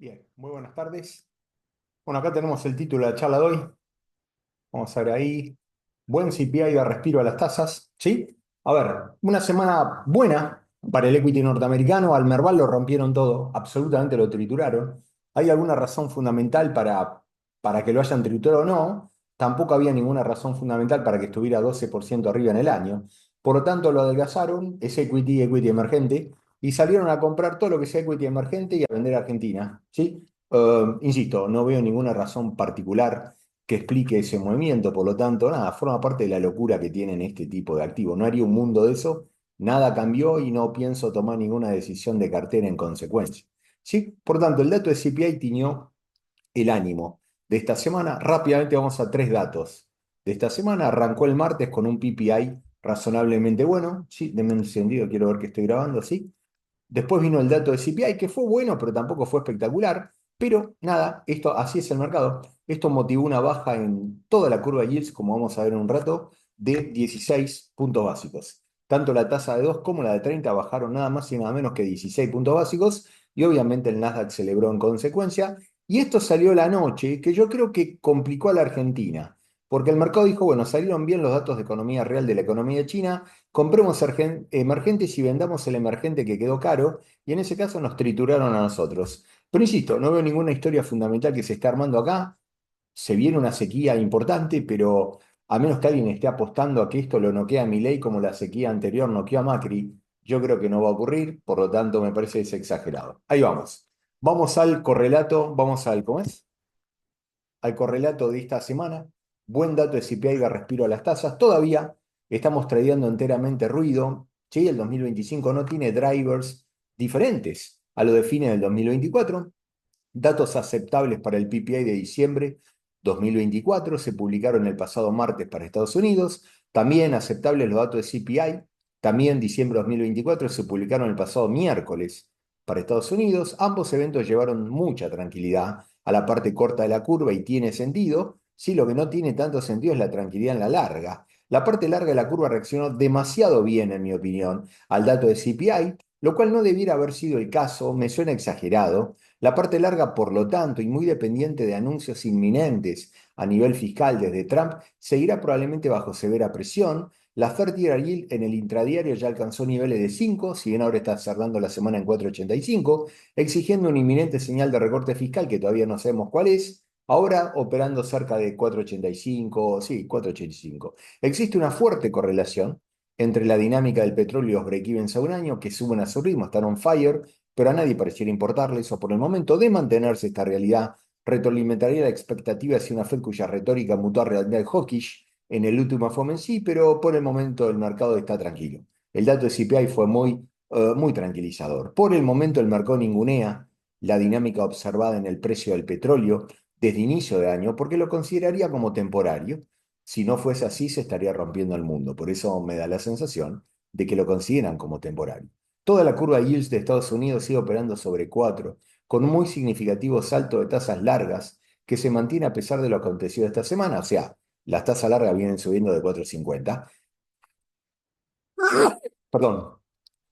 Bien, muy buenas tardes. Bueno, acá tenemos el título de la charla de hoy. Vamos a ver ahí. Buen CPI da respiro a las tasas, ¿sí? A ver, una semana buena para el equity norteamericano. Al Merval lo rompieron todo, absolutamente lo trituraron. ¿Hay alguna razón fundamental para que lo hayan triturado o no? Tampoco había ninguna razón fundamental para que estuviera 12% arriba en el año. Por lo tanto, lo adelgazaron, es equity, equity emergente, y salieron a comprar todo lo que sea equity emergente y a vender a Argentina, ¿sí? Insisto, no veo ninguna razón particular que explique ese movimiento, por lo tanto, nada, forma parte de la locura que tienen este tipo de activos. No haría un mundo de eso, nada cambió y no pienso tomar ninguna decisión de cartera en consecuencia. ¿Sí? Por tanto, el dato de CPI tiñó el ánimo de esta semana. Rápidamente vamos a tres datos. De esta semana arrancó el martes con un PPI razonablemente bueno. Sí, denme un encendido, quiero ver que estoy grabando, ¿sí? Después vino el dato de CPI, que fue bueno, pero tampoco fue espectacular. Pero nada, esto así es el mercado. Esto motivó una baja en toda la curva de yields, como vamos a ver en un rato, de 16 puntos básicos. Tanto la tasa de 2 como la de 30 bajaron nada más y nada menos que 16 puntos básicos, y obviamente el Nasdaq celebró en consecuencia. Y esto salió la noche, que yo creo que complicó a la Argentina, porque el mercado dijo, bueno, salieron bien los datos de economía real de la economía de China, compremos emergentes y vendamos el emergente que quedó caro, y en ese caso nos trituraron a nosotros. Pero insisto, no veo ninguna historia fundamental que se está armando acá. Se viene una sequía importante, pero a menos que alguien esté apostando a que esto lo noquea a Milei como la sequía anterior noqueó a Macri, yo creo que no va a ocurrir, por lo tanto me parece que es exagerado. Ahí vamos. Vamos al correlato, vamos al, ¿cómo es? Al correlato de esta semana. Buen dato de CPI da respiro a las tasas. Todavía estamos trayendo enteramente ruido. ¿Sí? El 2025 no tiene drivers diferentes a lo de fines del 2024. Datos aceptables para el PPI de diciembre 2024 se publicaron el pasado martes para Estados Unidos. También aceptables los datos de CPI. También diciembre 2024 se publicaron el pasado miércoles para Estados Unidos. Ambos eventos llevaron mucha tranquilidad a la parte corta de la curva y tiene sentido. Sí, lo que no tiene tanto sentido es la tranquilidad en la larga. La parte larga de la curva reaccionó demasiado bien, en mi opinión, al dato de CPI, lo cual no debiera haber sido el caso, me suena exagerado. La parte larga, por lo tanto, y muy dependiente de anuncios inminentes a nivel fiscal desde Trump, seguirá probablemente bajo severa presión. La 30-year yield en el intradiario ya alcanzó niveles de 5, si bien ahora está cerrando la semana en 4,85, exigiendo una inminente señal de recorte fiscal que todavía no sabemos cuál es. Ahora operando cerca de 4,85, sí, 4,85. Existe una fuerte correlación entre la dinámica del petróleo y los break-evens a un año, que suben a su ritmo, están on fire, pero a nadie pareciera importarle eso por el momento. De mantenerse esta realidad, retroalimentaría la expectativa hacia una Fed cuya retórica mutó a realidad hawkish en el último FOMC, pero por el momento el mercado está tranquilo. El dato de CPI fue muy tranquilizador. Por el momento el mercado ningunea la dinámica observada en el precio del petróleo desde inicio de año porque lo consideraría como temporario. Si no fuese así, se estaría rompiendo el mundo. Por eso me da la sensación de que lo consideran como temporario. Toda la curva de yields de Estados Unidos sigue operando sobre 4, con un muy significativo salto de tasas largas que se mantiene a pesar de lo acontecido esta semana. O sea, las tasas largas vienen subiendo de 4,50. Perdón.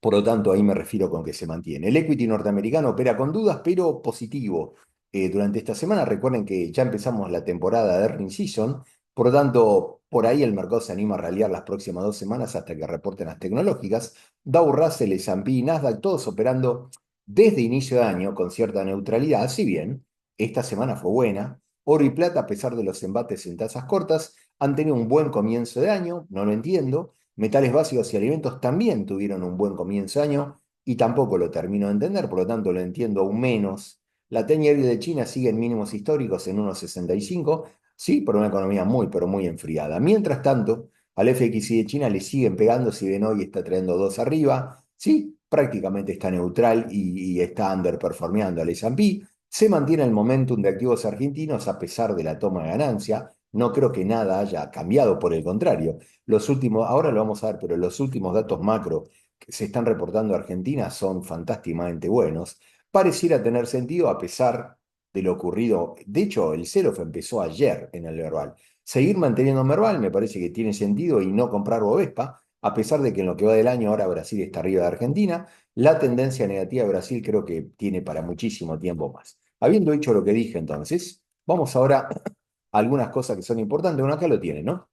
Por lo tanto, ahí me refiero con que se mantiene. El equity norteamericano opera con dudas, pero positivo. Durante esta semana, recuerden que ya empezamos la temporada de earnings season, por lo tanto, por ahí el mercado se anima a ralliar las próximas 2 semanas hasta que reporten las tecnológicas. Dow, Russell, S&P y Nasdaq, todos operando desde inicio de año con cierta neutralidad, si bien esta semana fue buena. Oro y plata, a pesar de los embates en tasas cortas, han tenido un buen comienzo de año, no lo entiendo. Metales básicos y alimentos también tuvieron un buen comienzo de año y tampoco lo termino de entender, por lo tanto lo entiendo aún menos. La 10-year de China sigue en mínimos históricos en 1,65, sí, por una economía muy, pero muy enfriada. Mientras tanto, al FXI de China le siguen pegando, si bien hoy está trayendo dos arriba, sí, prácticamente está neutral y está underperformeando al S&P. Se mantiene el momentum de activos argentinos a pesar de la toma de ganancia. No creo que nada haya cambiado, por el contrario. Los últimos, ahora lo vamos a ver, pero los últimos datos macro que se están reportando a Argentina son fantásticamente buenos. Pareciera tener sentido a pesar de lo ocurrido. De hecho, el sell-off empezó ayer en el Merval. Seguir manteniendo Merval me parece que tiene sentido y no comprar Bovespa, a pesar de que en lo que va del año ahora Brasil está arriba de Argentina. La tendencia negativa de Brasil creo que tiene para muchísimo tiempo más. Habiendo dicho lo que dije entonces, vamos ahora a algunas cosas que son importantes. Bueno, acá lo tienen, ¿no?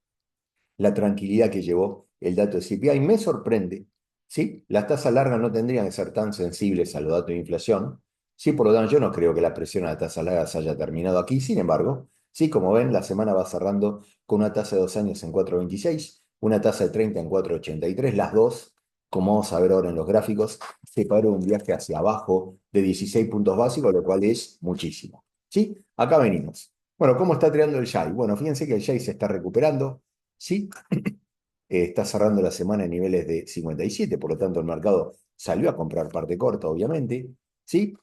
La tranquilidad que llevó el dato de CPI. Me sorprende, ¿sí? Las tasas largas no tendrían que ser tan sensibles a los datos de inflación, ¿sí? Por lo tanto, yo no creo que la presión a las tasas largas haya terminado aquí. Sin embargo, sí, como ven, la semana va cerrando con una tasa de 2 años en 4,26, una tasa de 30 en 4,83, las dos, como vamos a ver ahora en los gráficos, separó un viaje hacia abajo de 16 puntos básicos, lo cual es muchísimo, ¿sí? Acá venimos. Bueno, ¿cómo está tirando el JAI? Bueno, fíjense que el JAI se está recuperando, ¿sí? Está cerrando la semana en niveles de 57, por lo tanto el mercado salió a comprar parte corta, obviamente, ¿sí?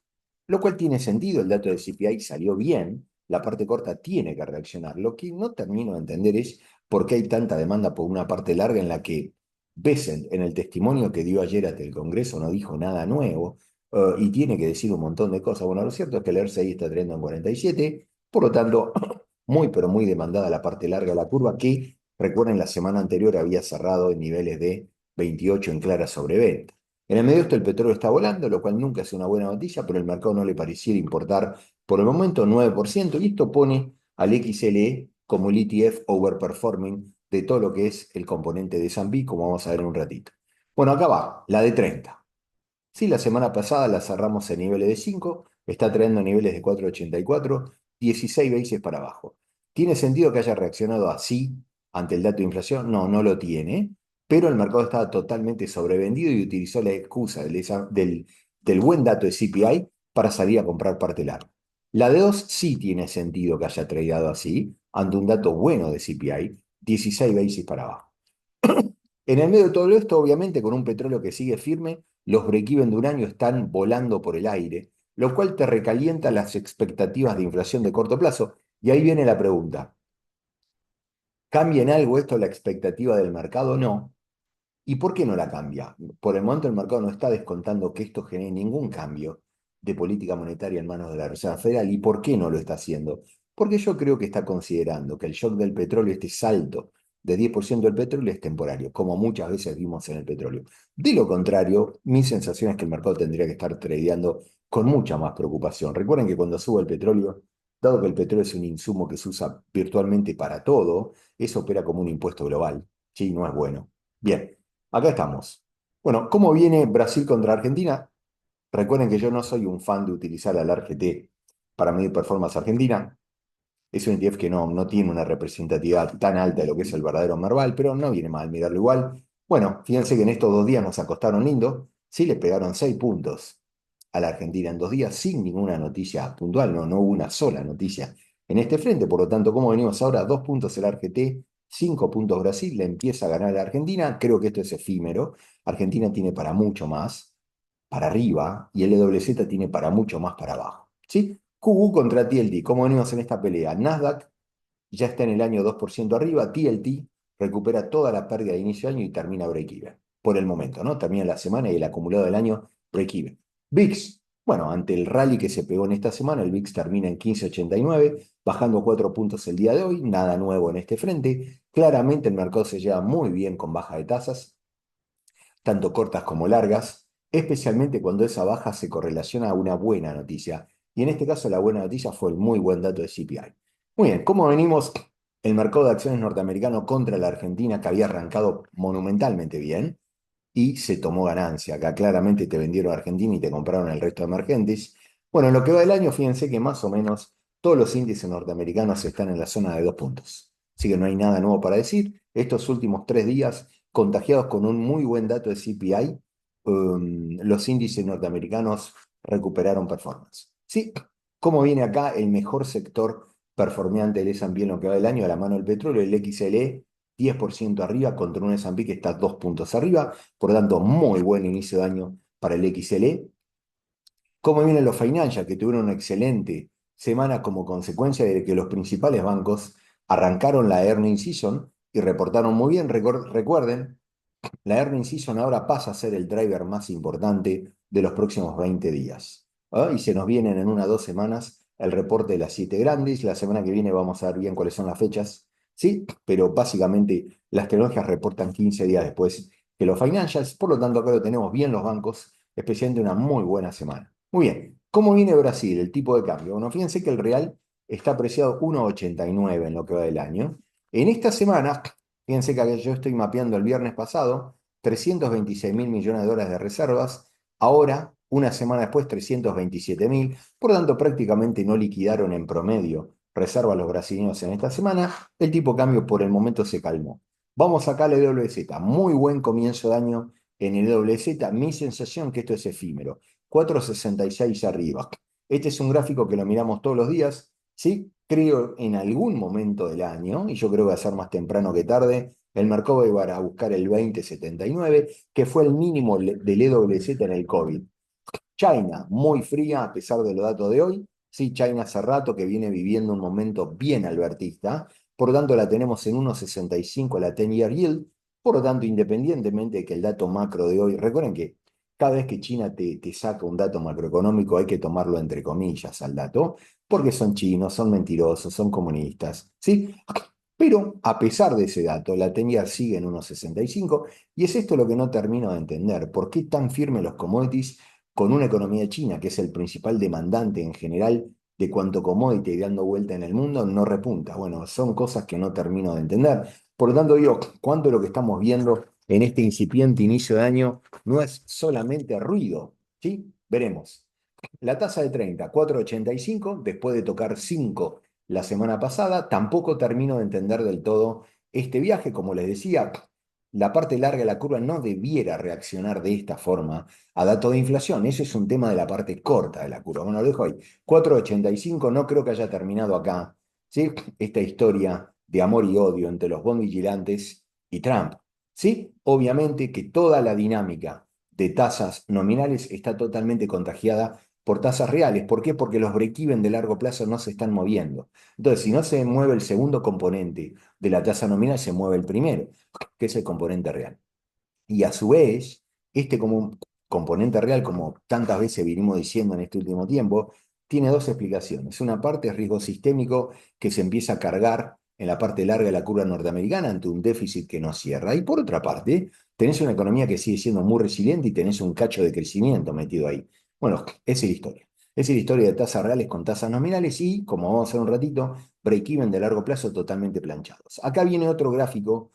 Lo cual tiene sentido, el dato de CPI salió bien, la parte corta tiene que reaccionar. Lo que no termino de entender es por qué hay tanta demanda por una parte larga en la que Bessent, en el testimonio que dio ayer ante el Congreso, no dijo nada nuevo, y tiene que decir un montón de cosas. Bueno, lo cierto es que el RSI está trayendo en 47, por lo tanto, muy, pero muy demandada la parte larga de la curva, que, recuerden, la semana anterior había cerrado en niveles de 28 en clara sobreventa. En el medio de esto el petróleo está volando, lo cual nunca es una buena noticia, pero el mercado no le pareciera importar por el momento 9%, y esto pone al XLE como el ETF overperforming de todo lo que es el componente de S&P, como vamos a ver en un ratito. Bueno, acá va, la de 30. Sí, la semana pasada la cerramos en niveles de 5, está trayendo niveles de 4,84, 16 veces para abajo. ¿Tiene sentido que haya reaccionado así ante el dato de inflación? No, no lo tiene, pero el mercado estaba totalmente sobrevendido y utilizó la excusa del buen dato de CPI para salir a comprar parte larga. La de 2 sí tiene sentido que haya tradeado así ante un dato bueno de CPI, 16 veces para abajo. En el medio de todo esto, obviamente, con un petróleo que sigue firme, los break-even de un año están volando por el aire, lo cual te recalienta las expectativas de inflación de corto plazo. Y ahí viene la pregunta, ¿cambia en algo esto la expectativa del mercado? No. ¿Y por qué no la cambia? Por el momento el mercado no está descontando que esto genere ningún cambio de política monetaria en manos de la Reserva Federal. ¿Y por qué no lo está haciendo? Porque yo creo que está considerando que el shock del petróleo, este salto de 10% del petróleo, es temporario, como muchas veces vimos en el petróleo. De lo contrario, mi sensación es que el mercado tendría que estar tradeando con mucha más preocupación. Recuerden que cuando sube el petróleo, dado que el petróleo es un insumo que se usa virtualmente para todo, eso opera como un impuesto global. Sí, no es bueno. Bien. Acá estamos. Bueno, ¿cómo viene Brasil contra Argentina? Recuerden que yo no soy un fan de utilizar al RGT para medir performance argentina. Es un ETF que no tiene una representatividad tan alta de lo que es el verdadero Merval, pero no viene mal mirarlo igual. Bueno, fíjense que en estos 2 días nos acostaron lindo. Sí le pegaron 6 puntos a la Argentina en 2 días sin ninguna noticia puntual. No hubo una sola noticia en este frente. Por lo tanto, como venimos ahora, 2 puntos el RGT, 5 puntos Brasil, le empieza a ganar a la Argentina. Creo que esto es efímero. Argentina tiene para mucho más para arriba y el LWZ tiene para mucho más para abajo. ¿Sí? QQ contra TLT. ¿Cómo venimos en esta pelea? Nasdaq ya está en el año 2% arriba, TLT recupera toda la pérdida de inicio de año y termina break-even. Por el momento, ¿no? Termina la semana y el acumulado del año break-even. VIX, bueno, ante el rally que se pegó en esta semana, el VIX termina en 15,89, bajando 4 puntos el día de hoy, nada nuevo en este frente. Claramente el mercado se lleva muy bien con baja de tasas, tanto cortas como largas, especialmente cuando esa baja se correlaciona a una buena noticia. Y en este caso la buena noticia fue el muy buen dato de CPI. Muy bien, ¿cómo venimos el mercado de acciones norteamericano contra la Argentina, que había arrancado monumentalmente bien y se tomó ganancia? Acá claramente te vendieron a Argentina y te compraron el resto de emergentes. Bueno, en lo que va del año, fíjense que más o menos todos los índices norteamericanos están en la zona de 2 puntos. Así que no hay nada nuevo para decir. Estos últimos 3 días, contagiados con un muy buen dato de CPI, los índices norteamericanos recuperaron performance. ¿Sí? ¿Cómo viene acá el mejor sector performante del S&P en lo que va del año? A la mano del petróleo, el XLE, 10% arriba contra un S&P que está 2 puntos arriba. Por lo tanto, muy buen inicio de año para el XLE. ¿Cómo vienen los financials, que tuvieron una excelente semana como consecuencia de que los principales bancos arrancaron la earnings season y reportaron muy bien? Recuerden, la earnings season ahora pasa a ser el driver más importante de los próximos 20 días. ¿Ah? Y se nos vienen en 1 o 2 semanas el reporte de las 7 grandes. La semana que viene vamos a ver bien cuáles son las fechas, ¿sí? Pero básicamente las tecnologías reportan 15 días después que los financials. Por lo tanto, acá lo tenemos bien los bancos, especialmente una muy buena semana. Muy bien. ¿Cómo viene Brasil, el tipo de cambio? Bueno, fíjense que el real está apreciado 1,89 en lo que va del año. En esta semana, fíjense que yo estoy mapeando el viernes pasado, 326 mil millones de dólares de reservas. Ahora, una semana después, 327 mil. Por lo tanto, prácticamente no liquidaron en promedio reservas los brasileños en esta semana. El tipo de cambio por el momento se calmó. Vamos acá a la WZ. Muy buen comienzo de año en el WZ. Mi sensación que esto es efímero. 4,66 arriba. Este es un gráfico que lo miramos todos los días, ¿sí? Creo en algún momento del año, y yo creo que va a ser más temprano que tarde, el mercado va a buscar el 20,79, que fue el mínimo del EWZ en el COVID. China, muy fría a pesar de los datos de hoy. Sí, China hace rato que viene viviendo un momento bien albertista. Por lo tanto, la tenemos en 1,65 la 10-year yield. Por lo tanto, independientemente de que el dato macro de hoy, recuerden que cada vez que China te saca un dato macroeconómico hay que tomarlo entre comillas al dato, porque son chinos, son mentirosos, son comunistas, ¿sí? Pero a pesar de ese dato, la 10-year sigue en 1,65 y es esto lo que no termino de entender. ¿Por qué tan firmes los commodities con una economía china, que es el principal demandante en general de cuanto commodity dando vuelta en el mundo, no repunta? Bueno, son cosas que no termino de entender. Por lo tanto, digo, ¿cuánto de lo que estamos viendo en este incipiente inicio de año no es solamente ruido? ¿Sí? Veremos. La tasa de 30, 4,85, después de tocar 5 la semana pasada, tampoco termino de entender del todo este viaje. Como les decía, la parte larga de la curva no debiera reaccionar de esta forma a datos de inflación. Ese es un tema de la parte corta de la curva. Bueno, lo dejo ahí. 4,85, no creo que haya terminado acá, ¿sí? Esta historia de amor y odio entre los bond vigilantes y Trump. ¿Sí? Obviamente que toda la dinámica de tasas nominales está totalmente contagiada por tasas reales. ¿Por qué? Porque los break-even de largo plazo no se están moviendo. Entonces, si no se mueve el segundo componente de la tasa nominal, se mueve el primero, que es el componente real. Y a su vez, este como un componente real, como tantas veces vinimos diciendo en este último tiempo, tiene dos explicaciones. Una parte es riesgo sistémico que se empieza a cargar en la parte larga de la curva norteamericana ante un déficit que no cierra. Y por otra parte, tenés una economía que sigue siendo muy resiliente y tenés un cacho de crecimiento metido ahí. Bueno, esa es la historia. Esa es la historia de tasas reales con tasas nominales y, como vamos a hacer un ratito, break-even de largo plazo totalmente planchados. Acá viene otro gráfico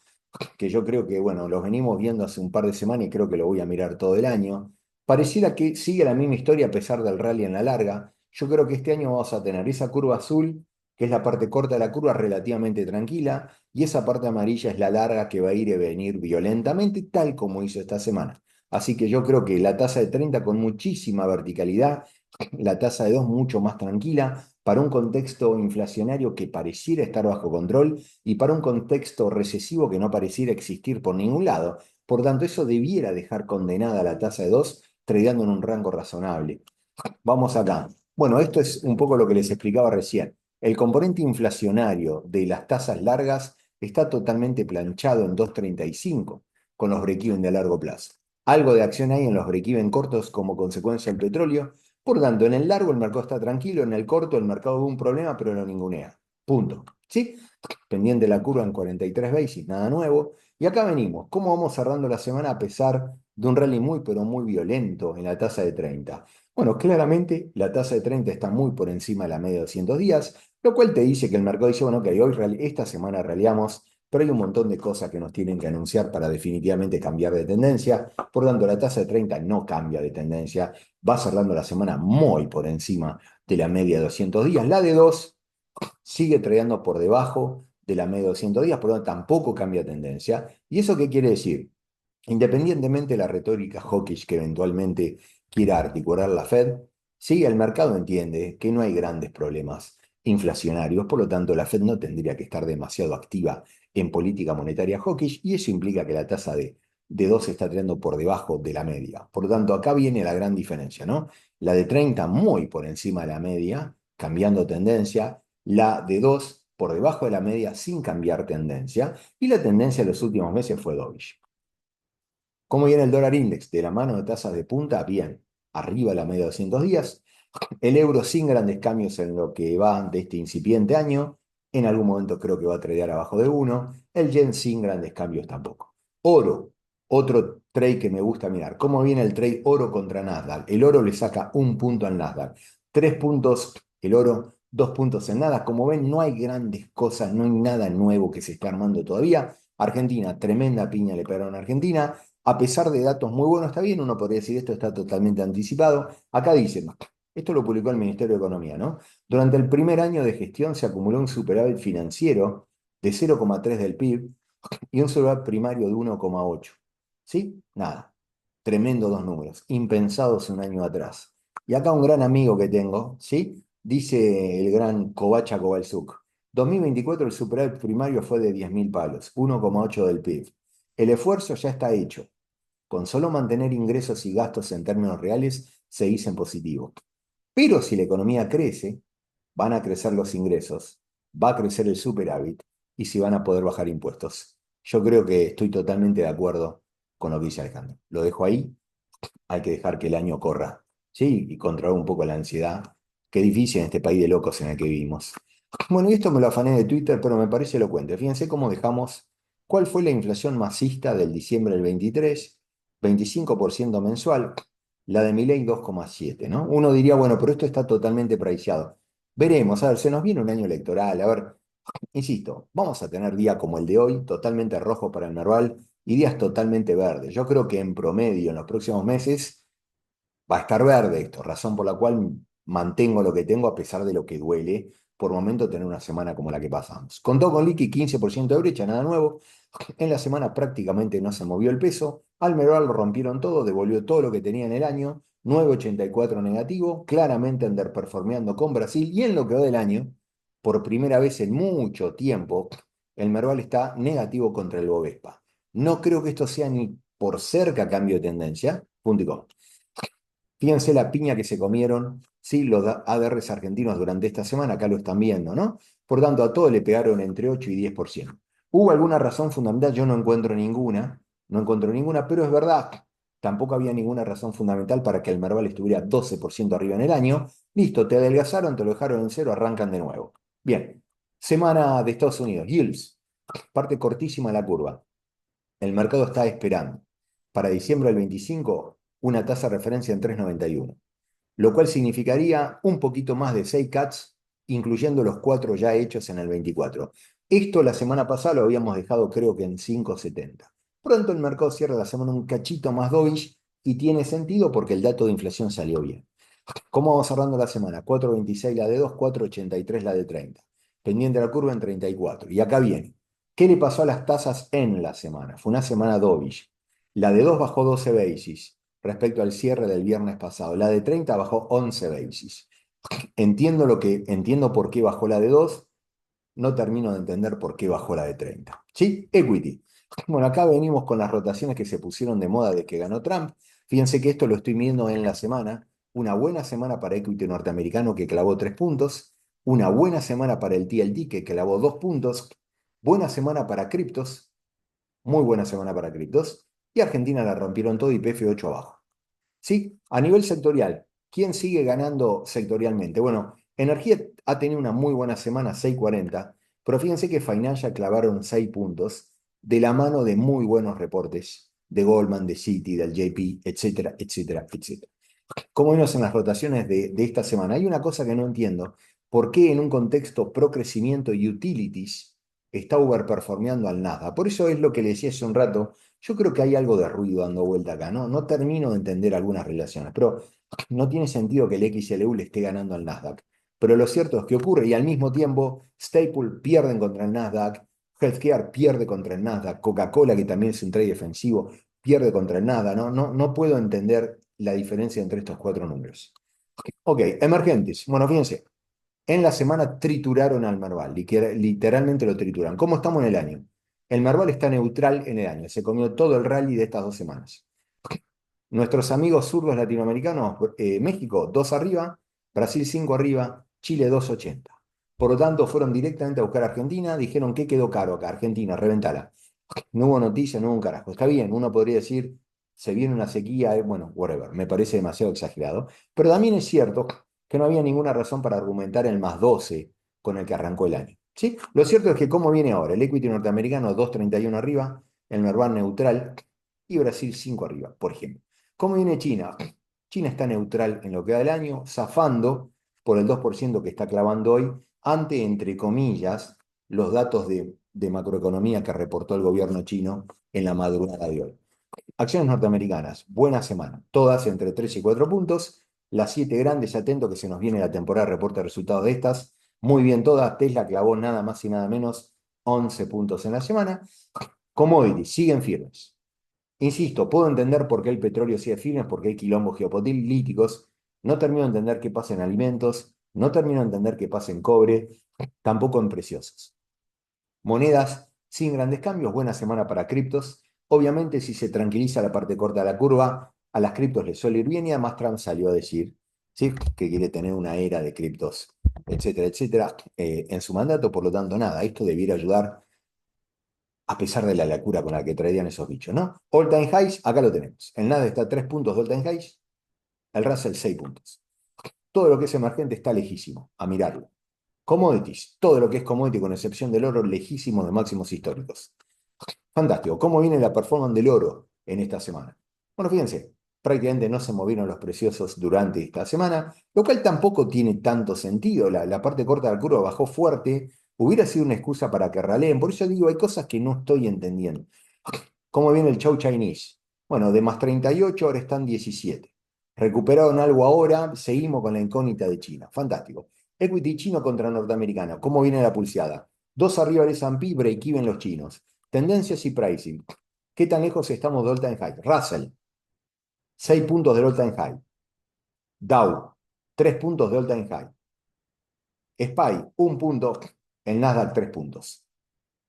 que yo creo que, bueno, los venimos viendo hace un par de semanas y creo que lo voy a mirar todo el año. Pareciera que sigue la misma historia a pesar del rally en la larga. Yo creo que este año vamos a tener esa curva azul, que es la parte corta de la curva, relativamente tranquila, y esa parte amarilla es la larga que va a ir y venir violentamente, tal como hizo esta semana. Así que yo creo que la tasa de 30 con muchísima verticalidad, la tasa de 2 mucho más tranquila, para un contexto inflacionario que pareciera estar bajo control y para un contexto recesivo que no pareciera existir por ningún lado. Por tanto, eso debiera dejar condenada la tasa de 2, tradeando en un rango razonable. Vamos acá. Bueno, esto es un poco lo que les explicaba recién. El componente inflacionario de las tasas largas está totalmente planchado en 2,35 con los break-even de largo plazo. Algo de acción hay en los break-even cortos como consecuencia del petróleo. Por tanto, en el largo el mercado está tranquilo, en el corto el mercado ve un problema, pero lo ningunea. Punto. ¿Sí? Pendiente la curva en 43 basis, nada nuevo. Y acá venimos. ¿Cómo vamos cerrando la semana a pesar de un rally muy, pero muy violento en la tasa de 30? Bueno, claramente la tasa de 30 está muy por encima de la media de 200 días, lo cual te dice que el mercado dice, bueno, que hoy, esta semana raleamos, pero hay un montón de cosas que nos tienen que anunciar para definitivamente cambiar de tendencia. Por lo tanto, la tasa de 30 no cambia de tendencia, va cerrando la semana muy por encima de la media de 200 días. La de 2 sigue tradeando por debajo de la media de 200 días, por lo tanto tampoco cambia tendencia. ¿Y eso qué quiere decir? Independientemente de la retórica hawkish que eventualmente quiera articular la Fed, sí, el mercado entiende que no hay grandes problemas inflacionarios, por lo tanto la Fed no tendría que estar demasiado activa en política monetaria hawkish y eso implica que la tasa de 2 está trayendo por debajo de la media. Por lo tanto, acá viene la gran diferencia, ¿no? La de 30 muy por encima de la media, cambiando tendencia, la de 2 por debajo de la media sin cambiar tendencia y la tendencia de los últimos meses fue dovish. ¿Cómo viene el dólar index? De la mano de tasas de punta, bien, arriba de la media de 200 días. El euro sin grandes cambios en lo que va de este incipiente año. En algún momento creo que va a tradear abajo de 1. El yen sin grandes cambios tampoco. Oro. Otro trade que me gusta mirar. ¿Cómo viene el trade oro contra Nasdaq? El oro le saca un punto al Nasdaq. 3 puntos el oro, 2 puntos en nada. Como ven, no hay grandes cosas, no hay nada nuevo que se esté armando todavía. Argentina, tremenda piña le pegaron a Argentina. A pesar de datos muy buenos, está bien, uno podría decir esto está totalmente anticipado. Acá dicen, esto lo publicó el Ministerio de Economía, ¿no? Durante el primer año de gestión se acumuló un superávit financiero de 0,3 del PIB y un superávit primario de 1,8. ¿Sí? Nada. Tremendo dos números, impensados un año atrás. Y acá un gran amigo que tengo, ¿sí? Dice el gran Kovacha Kovalchuk. 2024 el superávit primario fue de 10.000 palos, 1,8 del PIB. El esfuerzo ya está hecho. Con solo mantener ingresos y gastos en términos reales, se dice en positivo. Pero si la economía crece, van a crecer los ingresos, va a crecer el superávit y si van a poder bajar impuestos. Yo creo que estoy totalmente de acuerdo con lo que dice Alejandro. Lo dejo ahí, hay que dejar que el año corra, ¿sí? Y controlar un poco la ansiedad. Qué difícil en este país de locos en el que vivimos. Bueno, y esto me lo afané de Twitter, pero me parece elocuente. Fíjense cómo dejamos cuál fue la inflación masista del diciembre del 23, 25% mensual, la de Milei 2,7, ¿no? Uno diría, bueno, pero esto está totalmente priceado. Veremos, a ver, se nos viene un año electoral, a ver, insisto, vamos a tener día como el de hoy, totalmente rojo para el Merval y días totalmente verdes. Yo creo que en promedio en los próximos meses va a estar verde esto, razón por la cual mantengo lo que tengo a pesar de lo que duele por momento tener una semana como la que pasamos. Contó con liqui 15% de brecha, nada nuevo. En la semana prácticamente no se movió el peso. Al Merval lo rompieron todo, devolvió todo lo que tenía en el año. 9,84 negativo, claramente underperformeando con Brasil. Y en lo que va del año, por primera vez en mucho tiempo, el Merval está negativo contra el Bovespa. No creo que esto sea ni por cerca cambio de tendencia. Punto y coma. Fíjense la piña que se comieron, ¿sí? Los ADRs argentinos durante esta semana, acá lo están viendo, ¿no? Por tanto, a todos le pegaron entre 8 y 10%. ¿Hubo alguna razón fundamental? Yo no encuentro ninguna, no encuentro ninguna, pero es verdad, tampoco había ninguna razón fundamental para que el Merval estuviera 12% arriba en el año. Listo, te adelgazaron, te lo dejaron en cero, arrancan de nuevo. Bien, semana de Estados Unidos, yields, parte cortísima de la curva. El mercado está esperando para diciembre del 25 una tasa de referencia en 3,91, lo cual significaría un poquito más de 6 cuts, incluyendo los 4 ya hechos en el 24. Esto la semana pasada lo habíamos dejado creo que en 5,70. Pronto el mercado cierra la semana un cachito más dovish y tiene sentido porque el dato de inflación salió bien. ¿Cómo vamos cerrando la semana? 4,26 la de 2, 4,83 la de 30. Pendiente de la curva en 34. Y acá viene. ¿Qué le pasó a las tasas en la semana? Fue una semana dovish. La de 2 bajó 12 basis respecto al cierre del viernes pasado. La de 30 bajó 11 basis. Entiendo por qué bajó la de 2, no termino de entender por qué bajó la de 30. ¿Sí? Equity. Bueno, acá venimos con las rotaciones que se pusieron de moda de que ganó Trump. Fíjense que esto lo estoy midiendo en la semana. Una buena semana para equity norteamericano que clavó 3 puntos. Una buena semana para el TLT que clavó 2 puntos. Buena semana para criptos. Muy buena semana para criptos. Y Argentina la rompieron todo y PF 8 abajo. ¿Sí? A nivel sectorial, ¿quién sigue ganando sectorialmente? Bueno, energía ha tenido una muy buena semana, 6,40, pero fíjense que Financial clavaron 6 puntos de la mano de muy buenos reportes de Goldman, de Citi, del JP, etcétera, etcétera, etcétera. ¿Cómo vimos en las rotaciones de esta semana? Hay una cosa que no entiendo. ¿Por qué en un contexto pro crecimiento y utilities está overperformeando al nada? Por eso es lo que le decía hace un rato. Yo creo que hay algo de ruido dando vuelta acá, ¿no? No termino de entender algunas relaciones, pero no tiene sentido que el XLU le esté ganando al Nasdaq. Pero lo cierto es que ocurre y al mismo tiempo Staple pierden contra el Nasdaq, Healthcare pierde contra el Nasdaq, Coca-Cola, que también es un trade defensivo, pierde contra el Nasdaq, ¿no? No puedo entender la diferencia entre estos cuatro números. Ok, emergentes. Bueno, fíjense, en la semana trituraron al Merval, literalmente lo trituran. ¿Cómo estamos en el año? El Merval está neutral en el año, se comió todo el rally de estas 2 semanas. Nuestros amigos zurdos latinoamericanos, México 2 arriba, Brasil 5 arriba, Chile 2,80. Por lo tanto, fueron directamente a buscar a Argentina, dijeron que quedó caro acá, Argentina, reventala. No hubo noticia, no hubo un carajo. Está bien, uno podría decir, se viene una sequía, bueno, whatever, me parece demasiado exagerado. Pero también es cierto que no había ninguna razón para argumentar el más 12 con el que arrancó el año. ¿Sí? Lo cierto es que, ¿cómo viene ahora? El equity norteamericano 2,31 arriba, el Merval neutral, y Brasil 5 arriba, por ejemplo. ¿Cómo viene China? China está neutral en lo que va del año, zafando por el 2% que está clavando hoy, ante, entre comillas, los datos de macroeconomía que reportó el gobierno chino en la madrugada de hoy. Acciones norteamericanas, buena semana, todas entre 3 y 4 puntos. Las 7 grandes, atento que se nos viene la temporada de reporte de resultados de estas. Muy bien todas, Tesla clavó nada más y nada menos 11 puntos en la semana. Commodities, siguen firmes. Insisto, puedo entender por qué el petróleo sigue firme, porque hay quilombos geopolíticos. No termino de entender qué pasa en alimentos, no termino de entender qué pasa en cobre, tampoco en preciosos. Monedas sin grandes cambios, buena semana para criptos. Obviamente, si se tranquiliza la parte corta de la curva, a las criptos les suele ir bien y además Trump salió a decir, ¿sí?, que quiere tener una era de criptos, etcétera, etcétera, en su mandato. Por lo tanto, nada, esto debiera ayudar a pesar de la locura con la que traían esos bichos, ¿no? All time highs, acá lo tenemos. El Nasdaq está a 3 puntos de all time highs, el Russell 6 puntos. Todo lo que es emergente está lejísimo, a mirarlo. Commodities, todo lo que es commodity con excepción del oro, lejísimo de máximos históricos. Fantástico. ¿Cómo viene la performance del oro en esta semana? Bueno, fíjense, prácticamente no se movieron los preciosos durante esta semana, lo cual tampoco tiene tanto sentido. La parte corta del curva bajó fuerte, hubiera sido una excusa para que raleen. Por eso digo, hay cosas que no estoy entendiendo. ¿Cómo viene el Chow Chinese? Bueno, de más 38 ahora están 17. Recuperaron algo ahora, seguimos con la incógnita de China. Fantástico. Equity chino contra norteamericano. ¿Cómo viene la pulseada? Dos arriba del S&P, break-even los chinos. Tendencias y pricing. ¿Qué tan lejos estamos de all-time high? Russell, 6 puntos del all-time high. Dow, 3 puntos de all-time high. SPY, 1 punto. El Nasdaq, 3 puntos.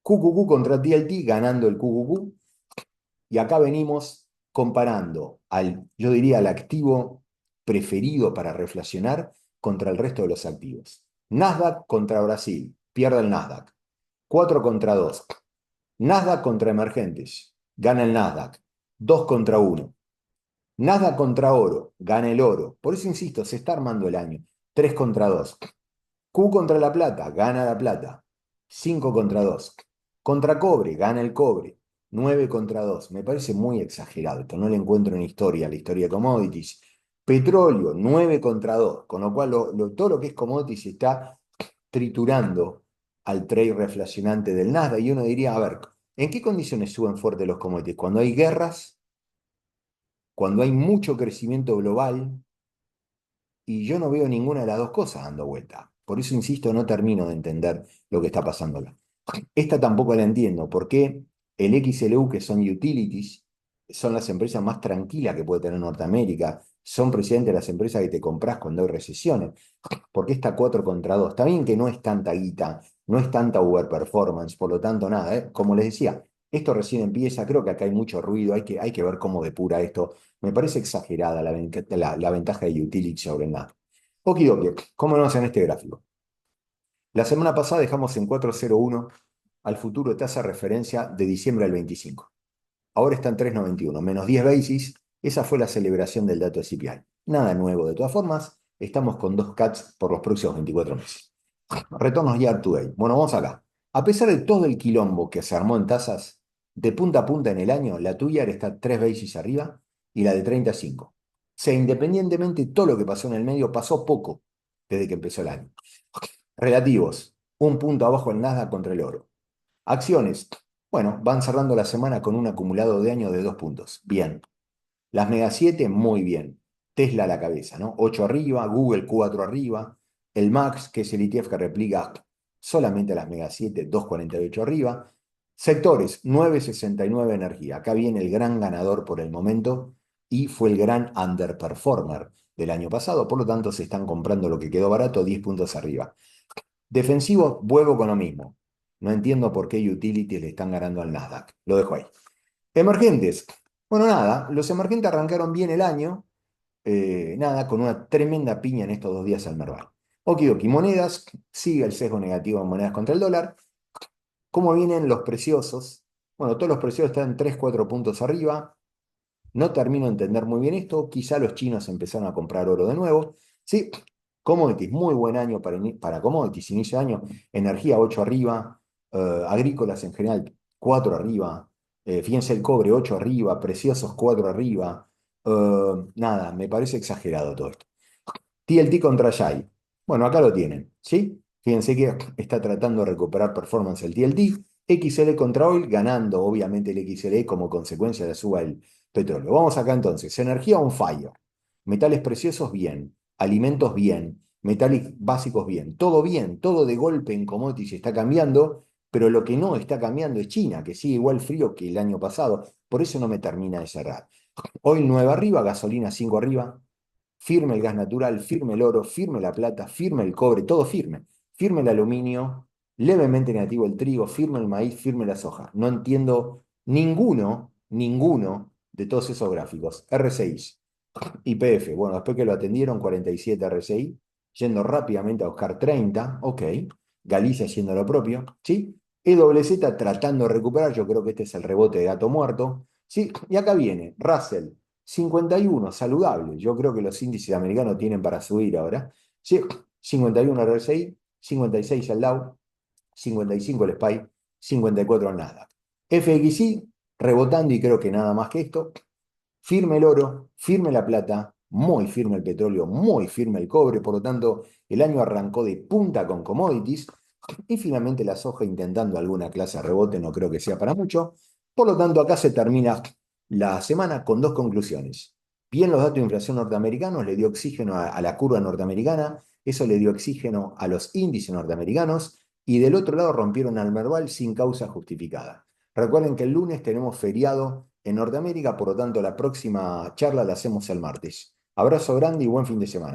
QQQ contra TLT, ganando el QQQ. Y acá venimos comparando al, yo diría, al activo preferido para reflacionar contra el resto de los activos. Nasdaq contra Brasil, pierde el Nasdaq. 4 contra 2. Nasdaq contra emergentes, gana el Nasdaq. 2 contra 1. Nasdaq contra oro, gana el oro. Por eso insisto, se está armando el año. 3 contra 2. Q contra la plata, gana la plata. 5 contra 2. Contra cobre, gana el cobre. 9 contra 2. Me parece muy exagerado esto, no le encuentro en historia, la historia de commodities. Petróleo, 9 contra 2. Con lo cual todo lo que es commodities está triturando al trade reflacionante del Nasdaq. Y uno diría, a ver, ¿en qué condiciones suben fuerte los commodities? Cuando hay guerras, cuando hay mucho crecimiento global, y yo no veo ninguna de las dos cosas dando vuelta. Por eso insisto, no termino de entender lo que está pasando acá. Esta tampoco la entiendo. ¿Por qué el XLU, que son utilities, son las empresas más tranquilas que puede tener Norteamérica? Son precisamente las empresas que te compras cuando hay recesiones. ¿Por qué está 4 contra 2? Está bien que no es tanta guita, no es tanta overperformance, por lo tanto, nada, ¿eh? Como les decía, esto recién empieza, creo que acá hay mucho ruido, hay que ver cómo depura esto. Me parece exagerada la ventaja de utility sobre el NASDAQ. Okidoki, ¿cómo vemos en este gráfico? La semana pasada dejamos en 4,01 al futuro de tasa de referencia de diciembre del 25. Ahora está en 3,91, menos 10 basis. Esa fue la celebración del dato de CPI. Nada nuevo, de todas formas, estamos con 2 cuts por los próximos 24 meses. Retornos year to date. Bueno, vamos acá. A pesar de todo el quilombo que se armó en tasas, de punta a punta en el año, la tuya está 3 basis arriba y la de 35. O sea, independientemente de todo lo que pasó en el medio, pasó poco desde que empezó el año. Relativos, un punto abajo el Nasdaq contra el oro. Acciones, bueno, van cerrando la semana con un acumulado de año de 2 puntos. Bien. Las Mega 7, muy bien. Tesla a la cabeza, ¿no? 8 arriba, Google 4 arriba. El MAX, que es el ETF que replica solamente las Mega 7, 2,48 arriba. Sectores, 9,69 energía. Acá viene el gran ganador por el momento y fue el gran underperformer del año pasado. Por lo tanto, se están comprando lo que quedó barato, 10 puntos arriba. Defensivos, vuelvo con lo mismo. No entiendo por qué utilities le están ganando al Nasdaq. Lo dejo ahí. Emergentes. Bueno, nada, los emergentes arrancaron bien el año, nada, con una tremenda piña en estos 2 días al Merval. Okidoki, monedas, sigue el sesgo negativo en monedas contra el dólar. ¿Cómo vienen los preciosos? Bueno, todos los preciosos están 3, 4 puntos arriba. No termino de entender muy bien esto. Quizá los chinos empezaron a comprar oro de nuevo. Sí, commodities, muy buen año para commodities, inicio de año. Energía 8 arriba, agrícolas en general 4 arriba. Fíjense el cobre 8 arriba, preciosos 4 arriba. Nada, me parece exagerado todo esto. TLT contra Jai. Bueno, acá lo tienen, ¿sí? Fíjense que está tratando de recuperar performance el TLT. XL contra Oil, ganando obviamente el XLE como consecuencia de la suba del petróleo. Vamos acá entonces. Energía on fire. Metales preciosos, bien. Alimentos, bien. Metales básicos, bien. Todo bien. Todo de golpe en commodities está cambiando, pero lo que no está cambiando es China, que sigue igual frío que el año pasado. Por eso no me termina de cerrar. Oil 9 arriba, gasolina 5 arriba, firme el gas natural, firme el oro, firme la plata, firme el cobre, todo firme. Firme el aluminio, levemente negativo el trigo, firme el maíz, firme la soja. No entiendo ninguno de todos esos gráficos. RCI, YPF, bueno, después que lo atendieron, 47 RCI, yendo rápidamente a buscar 30, ok. Galicia haciendo lo propio, ¿sí? EWZ tratando de recuperar, yo creo que este es el rebote de gato muerto, ¿sí? Y acá viene Russell, 51, saludable. Yo creo que los índices americanos tienen para subir ahora. ¿Sí? 51 RSI, 56 el Dow, 55 el SPY, 54 el Nasdaq. FXI rebotando y creo que nada más que esto. Firme el oro, firme la plata, muy firme el petróleo, muy firme el cobre. Por lo tanto, el año arrancó de punta con commodities y finalmente la soja intentando alguna clase de rebote, no creo que sea para mucho. Por lo tanto, acá se termina la semana con dos conclusiones. Bien, los datos de inflación norteamericanos le dio oxígeno a la curva norteamericana, eso le dio oxígeno a los índices norteamericanos y del otro lado rompieron al Merval sin causa justificada. Recuerden que el lunes tenemos feriado en Norteamérica, por lo tanto la próxima charla la hacemos el martes. Abrazo grande y buen fin de semana.